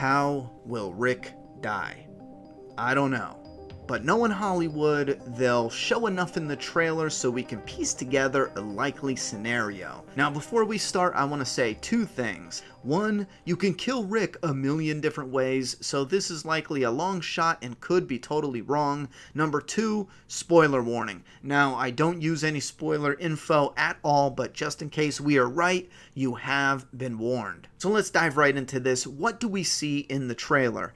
How will Rick die? I don't know. But knowing Hollywood, they'll show enough in the trailer so we can piece together a likely scenario. Now before we start, I want to say two things. One, you can kill Rick a million different ways, so this is likely a long shot and could be totally wrong. Number two, spoiler warning. Now I don't use any spoiler info at all, but just in case we are right, you have been warned. So let's dive right into this. What do we see in the trailer?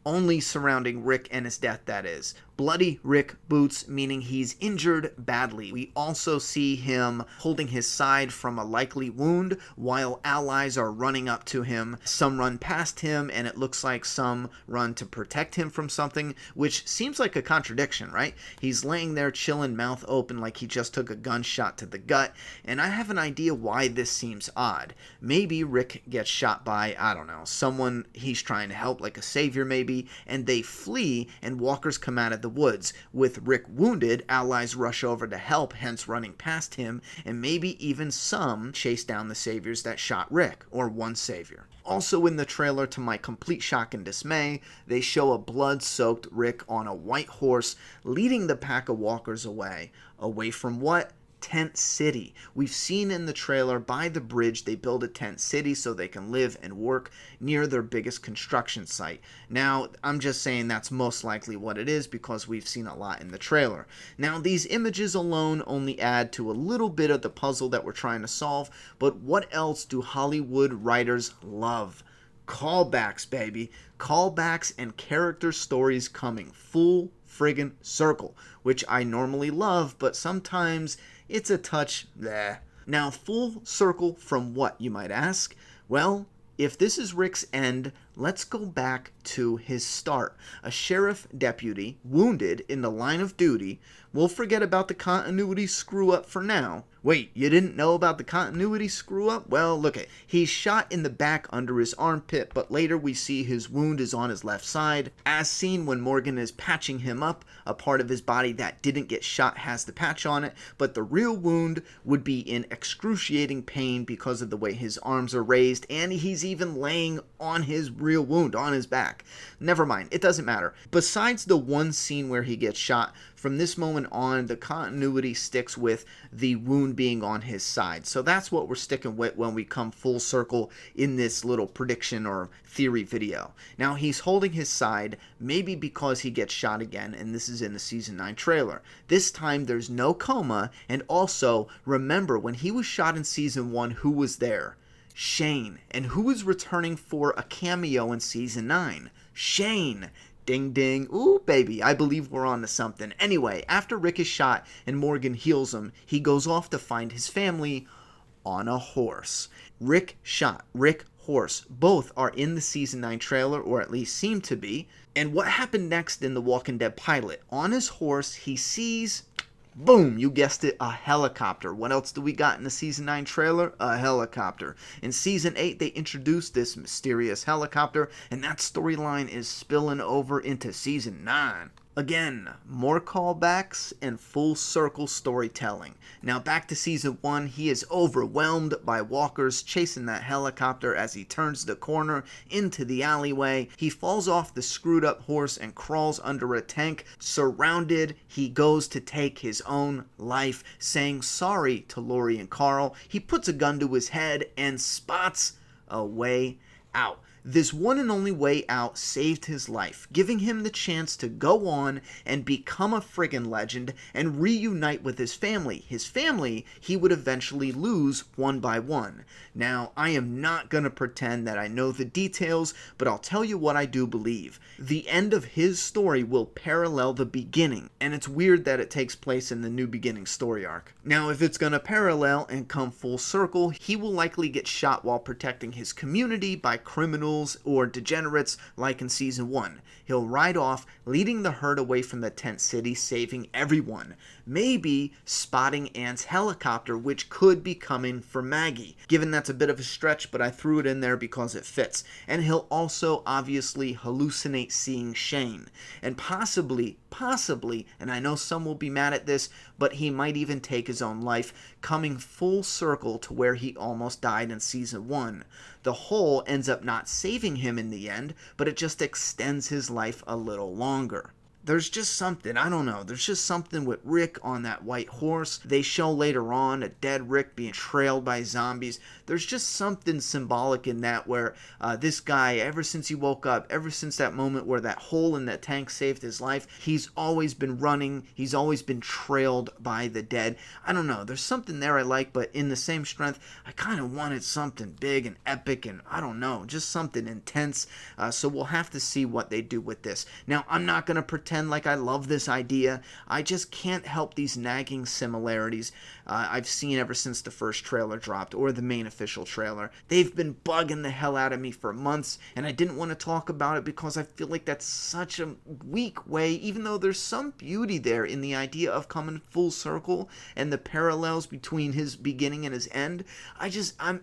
Only surrounding Rick and his death, that is. Bloody Rick boots, meaning he's injured badly. We also see him holding his side from a likely wound while allies are running up to him. Some run past him and it looks like some run to protect him from something, which seems like a contradiction, right? He's laying there chilling, mouth open, like he just took a gunshot to the gut, and I have an idea why this seems odd. Maybe Rick gets shot by, I don't know, someone he's trying to help, like a savior maybe, and they flee and walkers come out of the woods. With Rick wounded, allies rush over to help, hence running past him, and maybe even some chase down the saviors that shot Rick, or one savior. Also in the trailer, to my complete shock and dismay, they show a blood-soaked Rick on a white horse leading the pack of walkers away. Away from what? Tent City. We've seen in the trailer by the bridge they build a tent city so they can live and work near their biggest construction site. Now, I'm just saying that's most likely what it is because we've seen a lot in the trailer. Now, these images alone only add to a little bit of the puzzle that we're trying to solve, but what else do Hollywood writers love? Callbacks, baby. Callbacks and character stories coming full friggin' circle, which I normally love, but sometimes it's a touch bleh. Now, full circle from what, you might ask? Well, if this is Rick's end, let's go back to his start. A sheriff deputy wounded in the line of duty. We'll forget about the continuity screw-up for now. Wait, you didn't know about the continuity screw-up? Well, look it. He's shot in the back under his armpit, but later we see his wound is on his left side. As seen when Morgan is patching him up, a part of his body that didn't get shot has the patch on it, but the real wound would be in excruciating pain because of the way his arms are raised, and he's even laying on his real wound on his back. Never mind, it doesn't matter. Besides the one scene where he gets shot, from this moment on, the continuity sticks with the wound being on his side. So that's what we're sticking with when we come full circle in this little prediction or theory video. Now, he's holding his side, maybe because he gets shot again, and this is in the Season 9 trailer. This time, there's no coma, and also, remember, when he was shot in Season 1, who was there? Shane. And who is returning for a cameo in Season 9? Shane. Ding ding. Ooh, baby, I believe we're on to something. Anyway, after Rick is shot and Morgan heals him, he goes off to find his family on a horse. Rick shot, Rick horse. Both are in the Season 9 trailer, or at least seem to be. And what happened next in the Walking Dead pilot? On his horse, he sees... boom, you guessed it, a helicopter. What else do we got in the Season 9 trailer? A helicopter. In Season 8, they introduced this mysterious helicopter, and that storyline is spilling over into Season 9. Again, more callbacks and full circle storytelling. Now back to Season 1, he is overwhelmed by walkers chasing that helicopter as he turns the corner into the alleyway. He falls off the screwed up horse and crawls under a tank. Surrounded, he goes to take his own life, saying sorry to Lori and Carl. He puts a gun to his head and spots a way out. This one and only way out saved his life, giving him the chance to go on and become a friggin' legend and reunite with his family. His family he would eventually lose one by one. Now, I am not going to pretend that I know the details, but I'll tell you what I do believe. The end of his story will parallel the beginning, and it's weird that it takes place in the New Beginning story arc. Now, if it's going to parallel and come full circle, he will likely get shot while protecting his community by criminals or degenerates like in Season 1. He'll ride off, leading the herd away from the tent city, saving everyone. Maybe spotting Ann's helicopter, which could be coming for Maggie. Given that's a bit of a stretch, but I threw it in there because it fits. And he'll also obviously hallucinate seeing Shane. And possibly possibly, and I know some will be mad at this, but he might even take his own life, coming full circle to where he almost died in Season 1. The hole ends up not saving him in the end, but it just extends his life a little longer. There's just something, I don't know, there's just something with Rick on that white horse. They show later on a dead Rick being trailed by zombies. There's just something symbolic in that where this guy, ever since he woke up, ever since that moment where that hole in that tank saved his life, he's always been running, he's always been trailed by the dead. I don't know, there's something there I like, but in the same strength, I kind of wanted something big and epic and I don't know, just something intense. So we'll have to see what they do with this. Now, I'm not going to pretend like I love this idea. I just can't help these nagging similarities I've seen ever since the first trailer dropped, or the main official trailer. They've been bugging the hell out of me for months, and I didn't want to talk about it because I feel like that's such a weak way, even though there's some beauty there in the idea of coming full circle and the parallels between his beginning and his end. I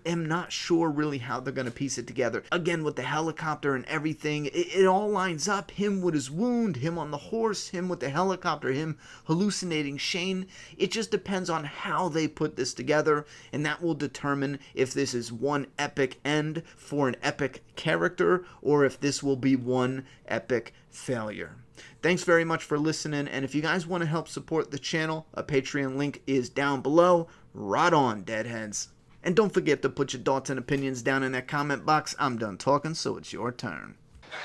am not sure really how they're going to piece it together. Again, with the helicopter and everything, it all lines up. Him with his wound, him on the horse, him with the helicopter, him hallucinating Shane. It just depends on how they put this together, and that will determine if this is one epic end for an epic character, or if this will be one epic failure. Thanks very much for listening, and if you guys want to help support the channel, a Patreon link is down below. Right on, Deadheads. And don't forget to put your thoughts and opinions down in that comment box. I'm done talking, so it's your turn.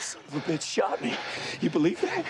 Son of a bitch shot me. You believe that?